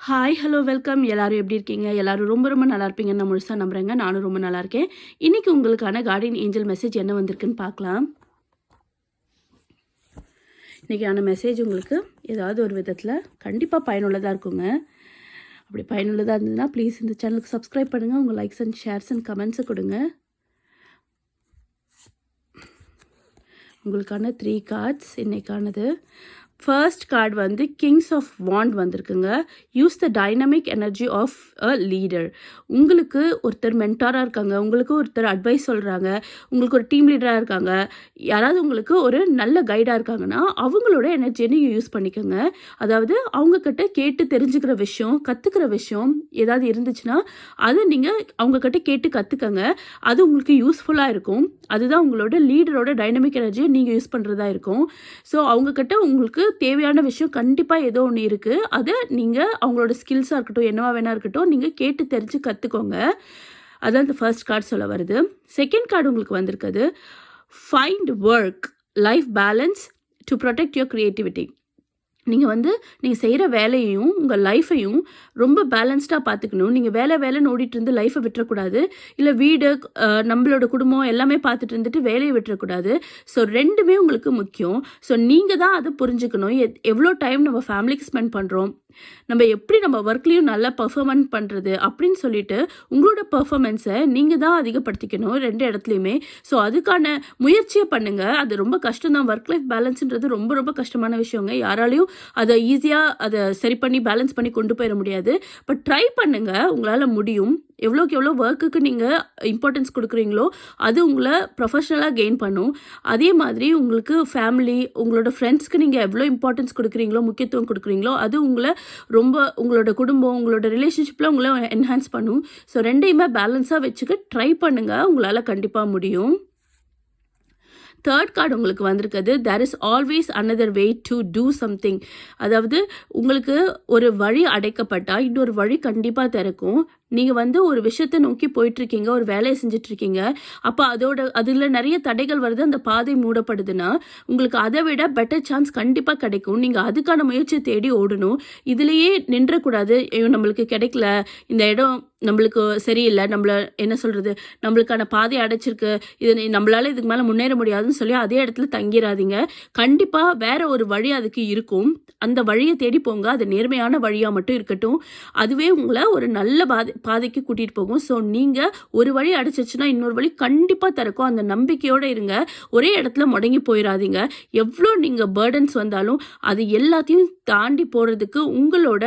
Hi hello welcome. எல்லாரும் எப்படி இருக்கீங்க? எல்லாரும் ரொம்ப ரொம்ப நல்லா இருப்பீங்கன்னு நான் முழுசாக நம்புகிறேங்க. நானும் ரொம்ப நல்லா இருக்கேன். இன்றைக்கி உங்களுக்கான கார்டியன் ஏஞ்சல் மெசேஜ் என்ன வந்திருக்குன்னு பார்க்கலாம். இன்றைக்கான மெசேஜ் உங்களுக்கு ஏதாவது ஒரு விதத்தில் கண்டிப்பாக பயனுள்ளதாக இருக்குங்க. அப்படி பயனுள்ளதாக இருந்ததுன்னா ப்ளீஸ் இந்த சேனலுக்கு சப்ஸ்கிரைப் பண்ணுங்கள். உங்கள் லைக்ஸ் அண்ட் ஷேர்ஸ் அண்ட் கமெண்ட்ஸை கொடுங்க. உங்களுக்கான 3 கார்ட்ஸ் இன்றைக்கானது. ஃபர்ஸ்ட் கார்டு வந்து கிங்ஸ் ஆஃப் வாண்ட் வந்திருக்குங்க. Use the dynamic energy of a leader. உங்களுக்கு ஒருத்தர் மென்டாராக இருக்காங்க, உங்களுக்கு ஒருத்தர் அட்வைஸ் சொல்கிறாங்க, உங்களுக்கு ஒரு டீம் லீடராக இருக்காங்க, யாராவது உங்களுக்கு ஒரு நல்ல கைடாக இருக்காங்கன்னா அவங்களோட எனர்ஜியை நீங்கள் யூஸ் பண்ணிக்கோங்க. அதாவது அவங்கக்கிட்ட கேட்டு தெரிஞ்சுக்கிற விஷயம், கற்றுக்கிற விஷயம் ஏதாவது இருந்துச்சுன்னா அதை நீங்கள் அவங்கக்கிட்ட கேட்டு கற்றுக்கங்க. அது உங்களுக்கு யூஸ்ஃபுல்லாக இருக்கும். அதுதான் உங்களோட லீடரோட டைனமிக் எனர்ஜியை நீங்கள் யூஸ் பண்ணுறதா இருக்கும். ஸோ அவங்கக்கிட்ட உங்களுக்கு தேவையான விஷயம் கண்டிப்பாக ஏதோ ஒன்று இருக்குது. அதை நீங்கள் அவங்களோட ஸ்கில்ஸாக இருக்கட்டும், என்னவா வேணா இருக்கட்டும், நீங்கள் கேட்டு தெரிஞ்சு கற்றுக்கோங்க. அதான் இந்த ஃபர்ஸ்ட் கார்டு சொல்ல வருது. செகண்ட் கார்டு உங்களுக்கு வந்திருக்குது. Find work life balance to protect your creativity. நீங்கள் செய்கிற வேலையையும் உங்கள் லைஃப்பையும் ரொம்ப பேலன்ஸ்டாக பார்த்துக்கணும். நீங்கள் வேலைன்னு ஓடிட்டு இருந்து லைஃப்பை விட்டுறக்கூடாது. இல்லை வீடு, நம்மளோட குடும்பம் எல்லாமே பார்த்துட்டு இருந்துட்டு வேலையை விட்டுறக்கூடாது. ஸோ ரெண்டுமே உங்களுக்கு முக்கியம். ஸோ நீங்கள் தான் அதை புரிஞ்சுக்கணும். எவ்வளோ டைம் நம்ம ஃபேமிலிக்கு ஸ்பெண்ட் பண்ணுறோம், நம்ம எப்படி நம்ம ஒர்க்லேயும் நல்லா பர்ஃபார்மன்ஸ் பண்ணுறது அப்படின்னு சொல்லிட்டு உங்களோட பர்ஃபார்மன்ஸை நீங்கள் தான் அதிகப்படுத்திக்கணும் 2 இடத்துலையுமே. ஸோ அதுக்கான முயற்சியை பண்ணுங்கள். அது ரொம்ப கஷ்டம்தான். ஒர்க் லைஃப் பேலன்ஸுன்றது ரொம்ப ரொம்ப கஷ்டமான விஷயங்க. யாராலையும் அதை ஈஸியாக அதை சரி பண்ணி பேலன்ஸ் பண்ணி கொண்டு போயிட முடியாது. பட் ட்ரை பண்ணுங்கள், உங்களால் முடியும். எவ்வளோக்கு எவ்வளோ ஒர்க்குக்கு நீங்கள் இம்பார்ட்டன்ஸ் கொடுக்குறீங்களோ அது உங்களை ப்ரொஃபஷ்னலாக கெயின் பண்ணும். அதே மாதிரி உங்களுக்கு ஃபேமிலி, உங்களோட ஃப்ரெண்ட்ஸ்க்கு நீங்கள் எவ்வளோ இம்பார்ட்டன்ஸ் கொடுக்குறீங்களோ, முக்கியத்துவம் கொடுக்குறீங்களோ அது உங்களோட குடும்பம், உங்களோட ரிலேஷன்ஷிப்பில் உங்களை என்ஹான்ஸ் பண்ணும். ஸோ ரெண்டையுமே பேலன்ஸாக வச்சுக்க ட்ரை பண்ணுங்கள். உங்களால் கண்டிப்பாக முடியும். தேர்ட் கார்டு உங்களுக்கு வந்திருக்குது. There is always another way to do something. அதாவது உங்களுக்கு ஒரு வழி அடைக்கப்பட்டால் இன்னொரு வழி கண்டிப்பாக திறக்கும். நீங்கள் ஒரு விஷயத்தை நோக்கி போயிட்டுருக்கீங்க, ஒரு வேலையை செஞ்சிட்ருக்கீங்க. அப்போ அதில் நிறைய தடைகள் வருது, அந்த பாதை மூடப்படுதுன்னா உங்களுக்கு அதை விட பெட்டர் சான்ஸ் கண்டிப்பாக கிடைக்கும். நீங்கள் அதுக்கான முயற்சியை தேடி ஓடணும். இதுலேயே நின்றக்கூடாது. நம்மளுக்கு கிடைக்கல, இந்த இடம் நம்மளுக்கு சரியில்லை, நம்மளுக்கான பாதை அடைச்சிருக்கு, நம்மளால இதுக்கு மேலே முன்னேற முடியாதுன்னு சொல்லி அதே இடத்துல தங்கிடாதீங்க. கண்டிப்பாக வேற ஒரு வழி அதுக்கு இருக்கும். அந்த வழியை தேடி போங்க. அது நேர்மையான வழியாக மட்டும் இருக்கட்டும். அதுவே உங்களை ஒரு நல்ல பாதைக்கு கூட்டிகிட்டு போகும். ஸோ நீங்கள் ஒரு வழி அடைச்சிச்சுன்னா இன்னொரு வழி கண்டிப்பாக திறக்கும். அந்த நம்பிக்கையோடு இருங்க. ஒரே இடத்துல முடங்கி போயிடாதீங்க. எவ்வளோ நீங்கள் பேர்டன்ஸ் வந்தாலும் அது எல்லாத்தையும் தாண்டி போகிறதுக்கு உங்களோட